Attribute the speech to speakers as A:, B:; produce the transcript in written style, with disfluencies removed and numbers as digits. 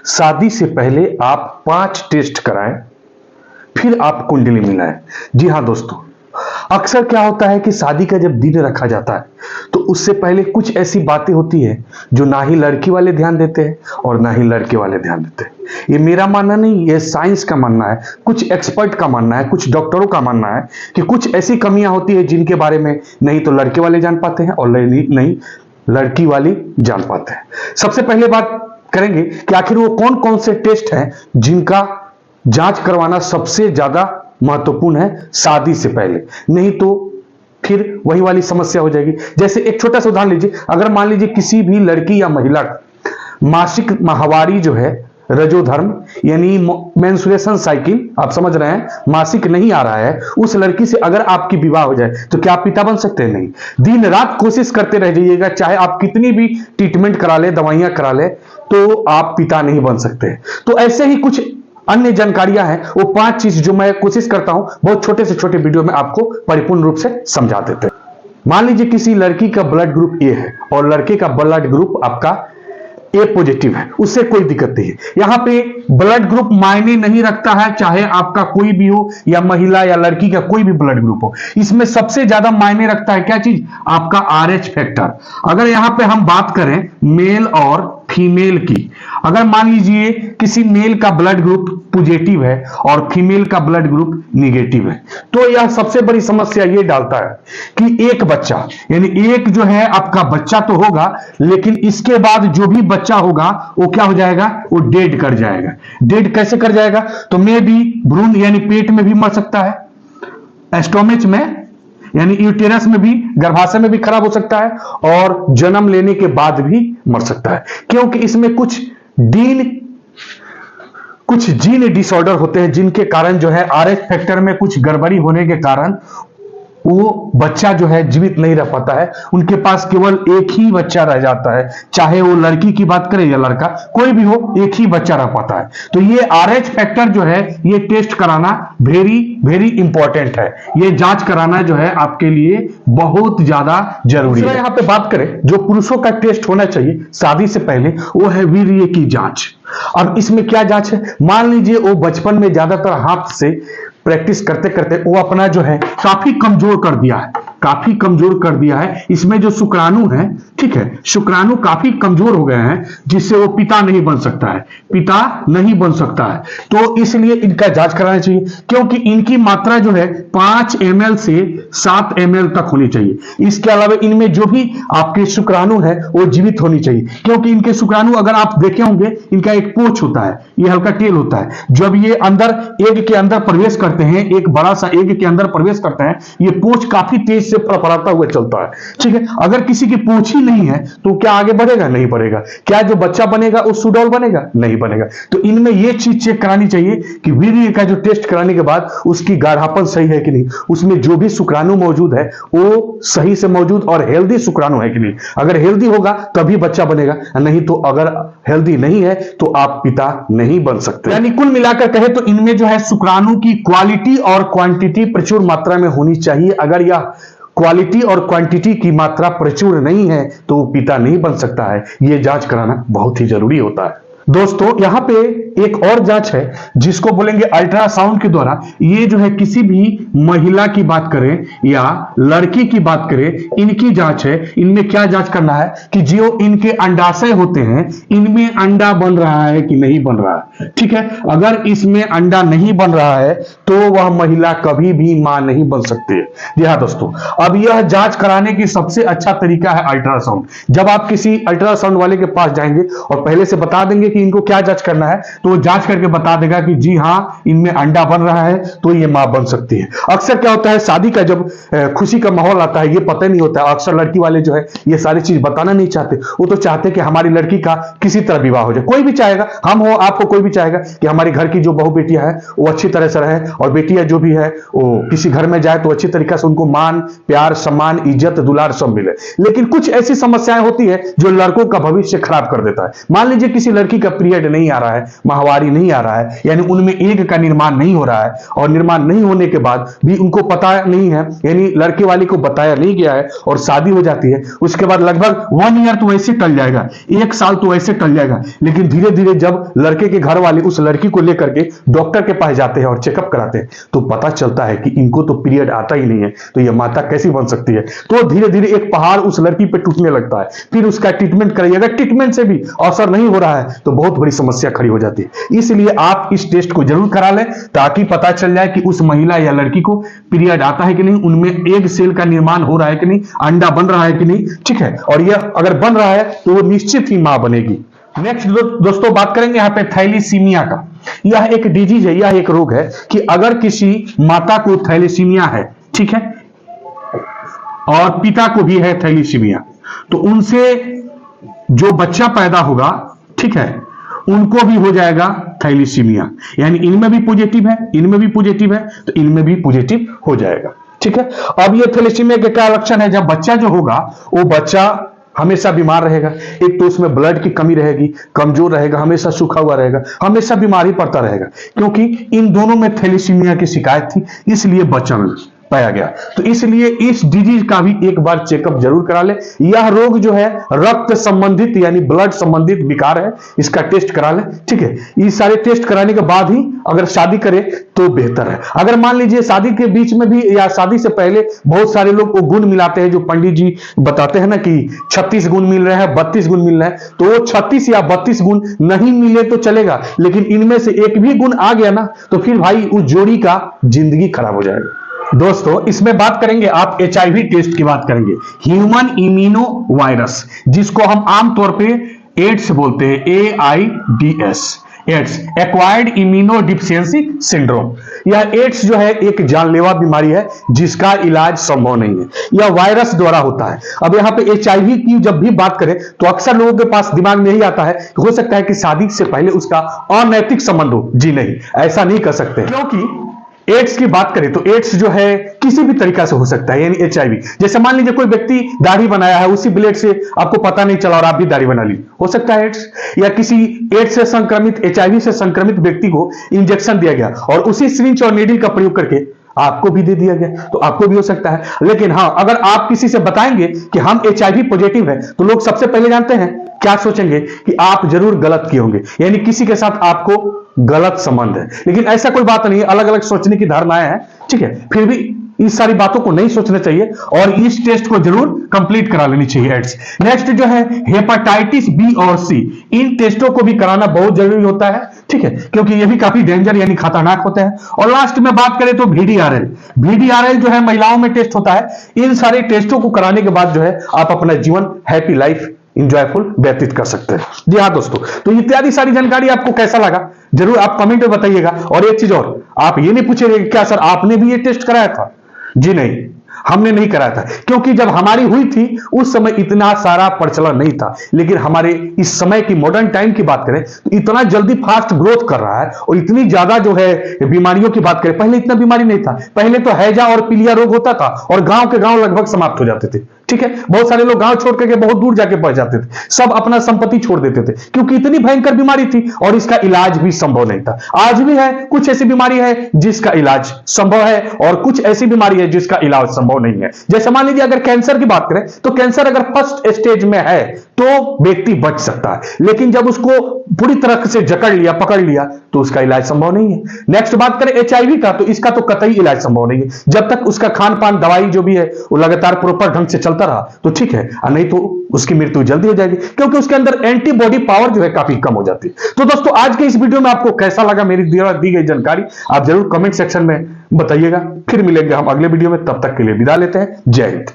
A: शादी से पहले आप 5 टेस्ट कराएं, फिर आप कुंडली मिलाएं। जी हां दोस्तों, अक्सर क्या होता है कि शादी का जब दिन रखा जाता है तो उससे पहले कुछ ऐसी बातें होती है जो ना ही लड़की वाले ध्यान देते हैं और ना ही लड़के वाले ध्यान देते हैं। ये मेरा मानना नहीं, ये साइंस का मानना है, कुछ एक्सपर्ट का मानना है, कुछ डॉक्टरों का मानना है कि कुछ ऐसी कमियां होती है जिनके बारे में नहीं तो लड़के वाले जान पाते हैं और नहीं लड़की वाली जान पाते हैं। सबसे पहले बात करेंगे कि आखिर वो कौन कौन से टेस्ट हैं जिनका जांच करवाना सबसे ज्यादा महत्वपूर्ण है शादी से पहले, नहीं तो फिर वही वाली समस्या हो जाएगी। जैसे एक छोटा सा उदाहरण लीजिए, अगर मान लीजिए किसी भी लड़की या महिला मासिक माहवारी जो है, रजोधर्म यानी मेंस्ट्रुएशन साइकिल, आप समझ रहे हैं, मासिक नहीं आ रहा है, उस लड़की से अगर आपकी विवाह हो जाए तो क्या आप पिता बन सकते हैं? नहीं। दिन रात कोशिश करते रह जाइएगा, चाहे आप कितनी भी ट्रीटमेंट करा ले, दवाइयां करा ले, तो आप पिता नहीं बन सकते। तो ऐसे ही कुछ अन्य जानकारियां हैं, वो 5 चीज जो मैं कोशिश करता हूं बहुत छोटे से छोटे वीडियो में आपको परिपूर्ण रूप से समझा देते हैं। मान लीजिए किसी लड़की का ब्लड ग्रुप ए है और लड़के का ब्लड ग्रुप आपका ए पॉजिटिव है, उससे कोई दिक्कत नहीं है। यहां पे ब्लड ग्रुप मायने नहीं रखता है, चाहे आपका कोई भी हो या महिला या लड़की का कोई भी ब्लड ग्रुप हो। इसमें सबसे ज्यादा मायने रखता है क्या चीज? आपका RH फैक्टर। अगर यहां पे हम बात करें मेल और फीमेल की, अगर मान लीजिए किसी मेल का ब्लड ग्रुप पॉजिटिव है और फीमेल का ब्लड ग्रुप निगेटिव है, तो यह सबसे बड़ी समस्या यह डालता है कि एक बच्चा, यानी एक जो है आपका बच्चा तो होगा, लेकिन इसके बाद जो भी बच्चा होगा वो क्या हो जाएगा? वो डेड कर जाएगा। डेड कैसे कर जाएगा? तो मे भी भ्रूण यानी पेट में भी मर सकता है, एस्टोमेच में यानी यूटेरस में भी, गर्भाशय में भी खराब हो सकता है, और जन्म लेने के बाद भी मर सकता है, क्योंकि इसमें कुछ जीन डिसऑर्डर होते हैं जिनके कारण जो है RH फैक्टर में कुछ गड़बड़ी होने के कारण वो बच्चा जो है जीवित नहीं रह पाता है। उनके पास केवल एक ही बच्चा रह जाता है, चाहे वो लड़की की बात करें या लड़का, कोई भी हो, एक ही बच्चा रह पाता है। तो ये RH फैक्टर जो है, ये टेस्ट कराना वेरी वेरी इंपॉर्टेंट है। ये जांच कराना जो है आपके लिए बहुत ज्यादा जरूरी है। यहाँ पे बात करें जो पुरुषों का टेस्ट होना चाहिए शादी से पहले, वो है वीर्य की जांच। अब इसमें क्या जांच है? मान लीजिए वो बचपन में ज्यादातर हाथ से प्रैक्टिस करते करते वो अपना जो है काफी कमजोर कर दिया है, काफी कमजोर कर दिया है। इसमें जो शुक्राणु है, ठीक है, शुक्राणु काफी कमजोर हो गए हैं, जिससे वो पिता नहीं बन सकता है, पिता नहीं बन सकता है। तो इसलिए इनका जांच कराना चाहिए, क्योंकि इनकी मात्रा जो है 5 ml से 7 ml तक होनी चाहिए। इसके अलावा इनमें जो भी आपके शुक्राणु है वो जीवित होनी चाहिए, क्योंकि इनके शुक्राणु अगर आप देखे होंगे, इनका एक पोच होता है, ये हल्का टेल होता है। जब ये अंदर एग के अंदर प्रवेश करते हैं, एक बड़ा सा एग के अंदर प्रवेश करते हैं, ये पोच काफी तेज से फड़फड़ाता हुआ चलता है, ठीक है। अगर किसी की पूंछ ही नहीं है तो क्या आगे बढ़ेगा? नहीं बढ़ेगा। क्या जो बच्चा बनेगा वो सुडौल बनेगा? नहीं बनेगा। तो इनमें ये चीज चेक करानी चाहिए कि वीर्य का जो टेस्ट कराने के बाद उसकी गाढ़ापन सही है कि नहीं, उसमें जो भी शुक्राणु मौजूद है वो सही से मौजूद और हेल्दी शुक्राणु है कि नहीं। अगर हेल्दी होगा तभी बच्चा बनेगा, नहीं तो अगर हेल्दी नहीं है तो आप पिता नहीं बन सकते। यानी कुल मिलाकर कहे तो इनमें जो है शुक्राणु की क्वालिटी और क्वांटिटी प्रचुर मात्रा में होनी चाहिए। अगर यह क्वालिटी और क्वांटिटी की मात्रा प्रचुर नहीं है तो वो पिता नहीं बन सकता है। यह जांच कराना बहुत ही जरूरी होता है। दोस्तों यहां पे एक और जांच है जिसको बोलेंगे अल्ट्रासाउंड के द्वारा। ये जो है किसी भी महिला की बात करें या लड़की की बात करें, इनकी जांच है। इनमें क्या जांच करना है कि जो इनके अंडाशय होते हैं, इनमें अंडा बन रहा है कि नहीं बन रहा है, ठीक है। अगर इसमें अंडा नहीं बन रहा है तो वह महिला कभी भी मां नहीं बन सकती है। जी हाँ दोस्तों, अब यह जांच कराने की सबसे अच्छा तरीका है अल्ट्रासाउंड। जब आप किसी अल्ट्रासाउंड वाले के पास जाएंगे और पहले से बता देंगे कि इनको क्या जांच करना है, तो वो जांच करके बता देगा कि जी हाँ इनमें अंडा बन रहा है तो ये मां बन सकती है। अक्सर क्या होता है, शादी का जब खुशी का माहौल आता है, ये पता नहीं होता है। अक्सर लड़की वाले जो है ये सारी चीज बताना नहीं चाहते, वो तो चाहते कि हमारी लड़की का किसी तरह विवाह हो जाए। कोई भी चाहेगा, हम हो आप हो, कोई भी चाहेगा कि हमारी घर की जो बहू बेटियां हैं वो अच्छी तरह से रहे, और बेटियां जो भी है वो किसी घर में जाए तो अच्छी तरीके से उनको मान प्यार सम्मान इज्जत दुलार सब मिले। लेकिन कुछ ऐसी समस्याएं होती है जो लड़कों का भविष्य खराब कर देता है। मान लीजिए किसी लड़की का पीरियड नहीं आ रहा है, माहवारी नहीं आ रहा है, यानी उनमें एग का निर्माण नहीं हो रहा है, और निर्माण नहीं होने के बाद भी उनको पता नहीं है, यानी लड़के वाले को बताया नहीं गया है और शादी हो जाती है, उसके बाद लगभग 1 ईयर तो ऐसे टल जाएगा, 1 साल तो ऐसे टल जाएगा, लेकिन धीरे धीरे जब लड़के के घर वाले उस लड़की को लेकर के डॉक्टर के पास जाते हैं और चेकअप कराते हैं, तो पता चलता है कि इनको तो पीरियड आता ही नहीं है, तो यह माता कैसी बन सकती है। तो धीरे धीरे एक पहाड़ उस लड़की पे टूटने लगता है, फिर उसका ट्रीटमेंट कराइए, अगर ट्रीटमेंट से भी असर नहीं हो रहा है तो बहुत बड़ी समस्या खड़ी हो जाती है। इसलिए आप इस टेस्ट को जरूर करा लें, ताकि पता चल जाए कि उस महिला या लड़की को पीरियड आता है कि नहीं, उनमें एग सेल का निर्माण हो रहा है कि नहीं, अंडा बन रहा है कि नहीं, ठीक है, और यह अगर बन रहा है तो वो निश्चित ही मां बनेगी। नेक्स्ट दोस्तों बात करेंगे यहाँ पे थैलीसीमिया का। यह एक डिजीज है, यह एक रोग है कि अगर किसी माता को थैलीसीमिया है, ठीक है, और पिता को भी है थैलीसीमिया, तो उनसे जो बच्चा पैदा होगा, ठीक है, उनको भी हो जाएगा थैलीसीमिया, यानी इनमें भी पॉजिटिव है, इनमें भी पॉजिटिव है, तो इनमें भी पॉजिटिव हो जाएगा, ठीक है। अब ये थैलीसीमिया के क्या लक्षण है, जब बच्चा जो होगा वो बच्चा हमेशा बीमार रहेगा, एक तो उसमें ब्लड की कमी रहेगी, कमजोर रहेगा, हमेशा सूखा हुआ रहेगा, हमेशा बीमार ही पड़ता रहेगा, क्योंकि इन दोनों में थैलीसीमिया की शिकायत थी, इसलिए बच्चा में पाया गया। तो इसलिए इस डिजीज का भी एक बार चेकअप जरूर करा ले। यह रोग जो है रक्त संबंधित यानी ब्लड संबंधित विकार है, इसका टेस्ट करा ले, ठीक है। ये सारे टेस्ट कराने के बाद ही अगर शादी करे तो बेहतर है। अगर मान लीजिए शादी के बीच में भी या शादी से पहले बहुत सारे लोग वो गुण मिलाते हैं, जो पंडित जी बताते हैं ना कि 36 गुण मिल रहे हैं, 32 गुण मिल रहे हैं, तो वो 36 या 32 गुण नहीं मिले तो चलेगा, लेकिन इनमें से एक भी गुण आ गया ना तो फिर भाई उस जोड़ी का जिंदगी खराब हो जाएगा। दोस्तों इसमें बात करेंगे, आप HIV टेस्ट की बात करेंगे, ह्यूमन इम्यूनो वायरस, जिसको हम आमतौर पे एड्स बोलते हैं, AIDS, AIDS, acquired immunodeficiency syndrome. यह एड्स जो है एक जानलेवा बीमारी है जिसका इलाज संभव नहीं है, यह वायरस द्वारा होता है। अब यहाँ पे HIV की जब भी बात करें तो अक्सर लोगों के पास दिमाग में यही आता है, हो सकता है कि शादी से पहले उसका अनैतिक संबंध हो। जी नहीं, ऐसा नहीं कर सकते, क्योंकि एड्स की बात करें तो एड्स जो है किसी भी तरीका से हो सकता है, यानी HIV। जैसे मान लीजिए कोई व्यक्ति दाढ़ी बनाया है, उसी ब्लेड से आपको पता नहीं चला और आप भी दाढ़ी बना ली, हो सकता है एड्स। या किसी एड्स से संक्रमित, HIV से संक्रमित व्यक्ति को इंजेक्शन दिया गया और उसी सिरिंज और नीडल का प्रयोग करके आपको भी दे दिया गया, तो आपको भी हो सकता है। लेकिन हाँ, अगर आप किसी से बताएंगे कि हम HIV पॉजिटिव है, तो लोग सबसे पहले जानते हैं क्या सोचेंगे कि आप जरूर गलत किए होंगे, यानी किसी के साथ आपको गलत संबंध है। लेकिन ऐसा कोई बात नहीं है, अलग अलग सोचने की धारणाएं हैं, ठीक है। फिर भी इस सारी बातों को नहीं सोचना चाहिए और इस टेस्ट को जरूर कंप्लीट करा लेनी चाहिए एड्स। नेक्स्ट जो है हेपेटाइटिस B और C, इन टेस्टों को भी कराना बहुत जरूरी होता है, ठीक है, क्योंकि ये भी काफी डेंजर यानी खतरनाक होते हैं। और लास्ट में बात करें तो VDRL जो है महिलाओं में टेस्ट होता है। इन सारे टेस्टों को कराने के बाद जो है आप अपना जीवन हैप्पी लाइफ इंजॉयफुल व्यतीत कर सकते हैं। जी हाँ दोस्तों, तो इत्यादि सारी जानकारी आपको कैसा लगा जरूर आप कमेंट में बताइएगा। और एक चीज और, आप ये नहीं पूछेंगे क्या सर आपने भी ये टेस्ट कराया था? जी नहीं, हमने नहीं कराया था, क्योंकि जब हमारी हुई थी उस समय इतना सारा प्रचलन नहीं था। लेकिन हमारे इस समय की मॉडर्न टाइम की बात करें तो इतना जल्दी फास्ट ग्रोथ कर रहा है और इतनी ज्यादा जो है बीमारियों की बात करें, पहले इतना बीमारी नहीं था। पहले तो हैजा और पीलिया रोग होता था और गांव के गांव लगभग समाप्त हो जाते थे, ठीक है। बहुत सारे लोग गांव छोड़ करके बहुत दूर जाके पहुंच जाते थे, सब अपना संपत्ति छोड़ देते थे, क्योंकि इतनी भयंकर बीमारी थी और इसका इलाज भी संभव नहीं था। आज भी है, कुछ ऐसी बीमारी है जिसका इलाज संभव है और कुछ ऐसी बीमारी है जिसका इलाज संभव नहीं है। जैसे मान लीजिए अगर कैंसर की बात करें तो कैंसर अगर फर्स्ट स्टेज में है तो व्यक्ति बच सकता है, लेकिन जब उसको पूरी तरह से जकड़ लिया, पकड़ लिया, तो उसका इलाज संभव नहीं है। नेक्स्ट बात करें HIV का, तो इसका तो कतई इलाज संभव नहीं है। जब तक उसका खान पान दवाई जो भी है वो लगातार प्रॉपर ढंग से चलता रहा तो ठीक है, नहीं तो उसकी मृत्यु जल्दी हो जाएगी, क्योंकि उसके अंदर एंटीबॉडी पावर जो है काफी कम हो जाती है। तो दोस्तों आज के इस वीडियो में आपको कैसा लगा मेरी दी गई जानकारी, आप जरूर कमेंट सेक्शन में बताइएगा। फिर मिलेंगे हम अगले वीडियो में, तब तक के लिए विदा लेते हैं। जय हिंद।